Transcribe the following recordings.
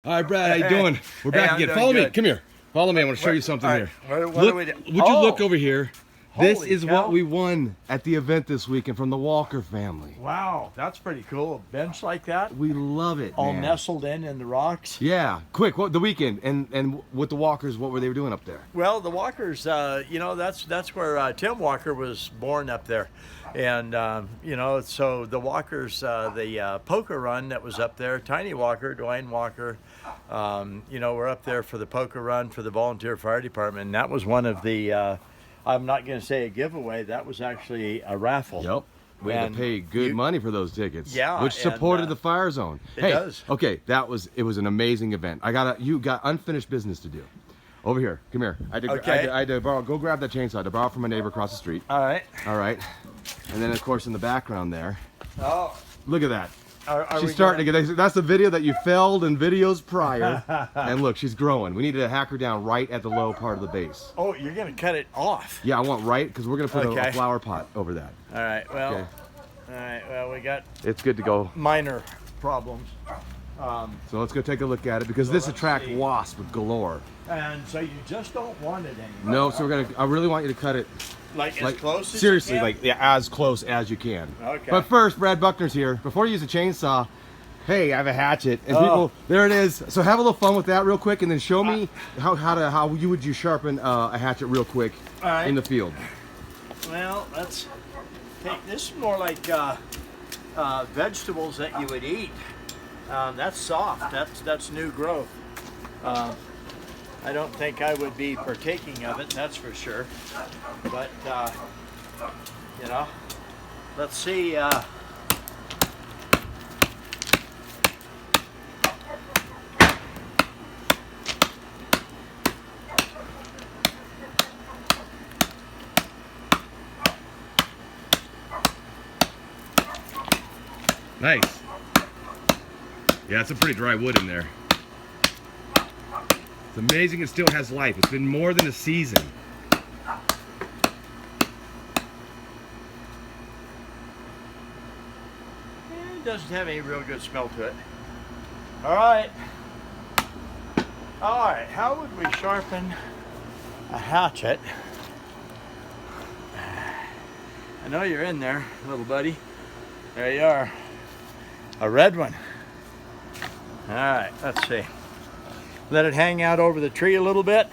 All right, Brad, how you doing? We're back again. Follow me. Come here. Follow me. I want to show you something here. What Look, do we do? would you look over here? This Holy is cow. what we won at the event this weekend from the Walker family. Wow, that's pretty cool. A bench like that, We love it, all man. nestled in the rocks. Yeah. Quick, what the weekend and with the Walkers, what were they doing up there? Well, the Walkers, you know, that's where Tim Walker was born up there, and you know, so the Walkers, the poker run that was up there, Tiny Walker, Dwayne Walker, you know, we're up there for the poker run for the volunteer fire department, and that was one of the. I'm not going to say a giveaway. That was actually a raffle. Yep. We had to pay good money for those tickets. Yeah, which supported the fire zone. It does. Okay, it was an amazing event. You got unfinished business to do. Over here, come here. I had to borrow. Go grab that chainsaw. To borrow from my neighbor across the street. All right. All right. And then of course in the background there. Oh. Look at that. Are She's starting to get. That's the video that you felled in videos prior. And look, she's growing. We need to hack her down right at the low part of the base. Oh, you're gonna cut it off. Yeah, I want right because we're gonna put a flower pot over that. All right. Well. Okay. All right. Well, we got It's good to go. minor problems. So let's go take a look at it because this attracts see. wasps galore. And so you just don't want it anymore. No, so we're gonna. I really want you to cut it. Like as close as seriously, you can? like as close as you can. Okay. But first, Brad Buckner's here. Before you use a chainsaw, hey, I have a hatchet, and people, there it is. So have a little fun with that real quick, and then show me how would you sharpen a hatchet real quick in the field. Well, let's take this. Is more like vegetables that you would eat. That's soft. That's new growth. I don't think I would be partaking of it. That's for sure. But you know, let's see. Nice. Yeah, it's a pretty dry wood in there. It's amazing it still has life. It's been more than a season. It doesn't have any real good smell to it. All right. All right. How would we sharpen a hatchet? I know you're in there, little buddy. There you are. A red one. All right. Let's see. Let it hang out over the tree a little bit.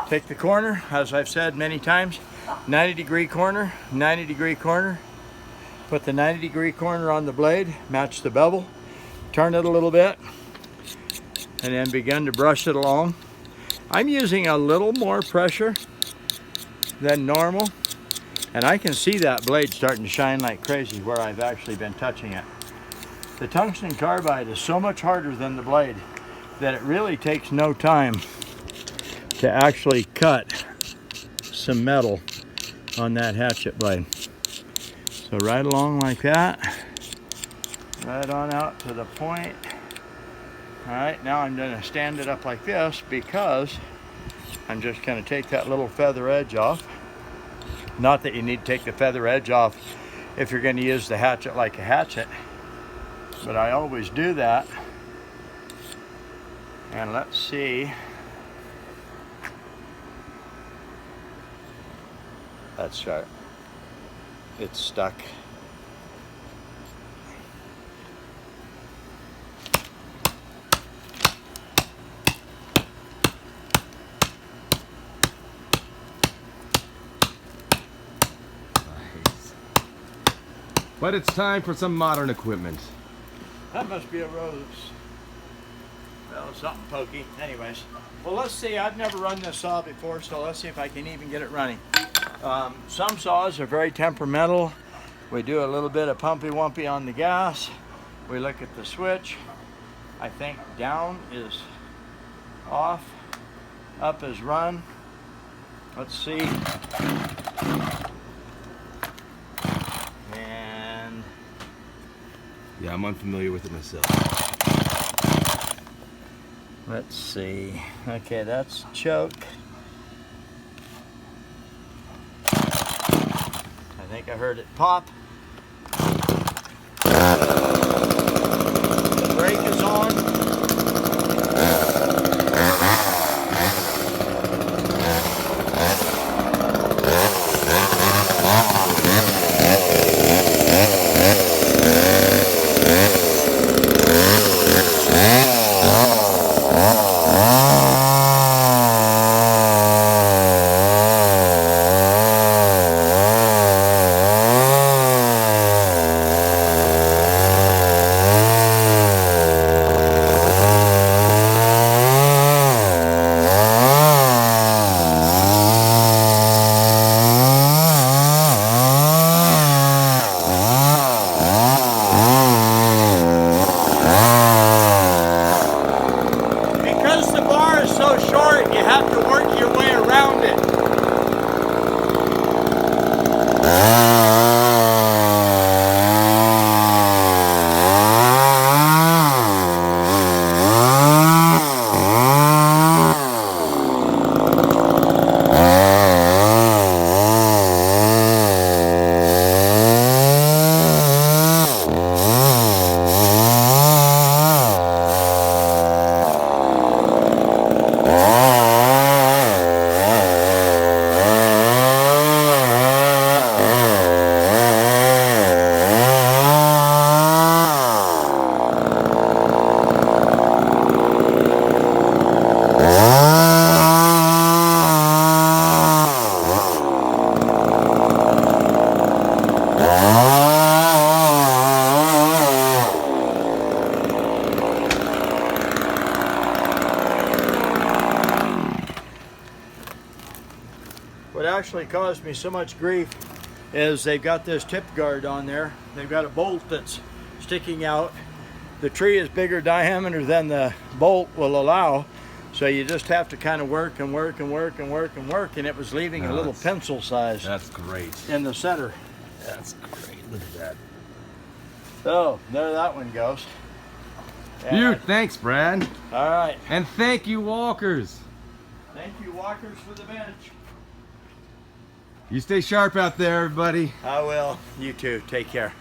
Take the corner, as I've said many times, 90-degree corner, 90-degree corner. Put the 90-degree corner on the blade, match the bevel, turn it a little bit, and then begin to brush it along. I'm using a little more pressure than normal, and I can see that blade starting to shine like crazy where I've actually been touching it. The tungsten carbide is so much harder than the blade that it really takes no time to actually cut some metal on that hatchet blade. So right along like that, right on out to the point. All right, now I'm gonna stand it up like this because I'm just gonna take that little feather edge off. Not that you need to take the feather edge off if you're gonna use the hatchet like a hatchet, but I always do that. And let's see. That's sharp. It's stuck. Nice. But it's time for some modern equipment. That must be a rose. Well, something pokey. Anyways, well, let's see. I've never run this saw before, so let's see if I can even get it running. Some saws are very temperamental. We do a little bit of pumpy-wumpy on the gas. We look at the switch. I think down is off, up is run. Let's see. And Yeah, I'm unfamiliar with it myself. let's see. Okay, that's choke. I think I heard it pop. The brake is on. you have to work your way around it. What actually caused me so much grief is they've got this tip guard on there. They've got a bolt that's sticking out. The tree is bigger diameter than the bolt will allow, so you just have to kind of work and work and work and work and work, and it was leaving a little pencil size. That's great. In the center. That's great. Look at that. So there that one goes. Dude, thanks, Brad. All right. And thank you, walkers. Thank you, walkers, for the bench. You stay sharp out there, everybody. I will. You too. Take care.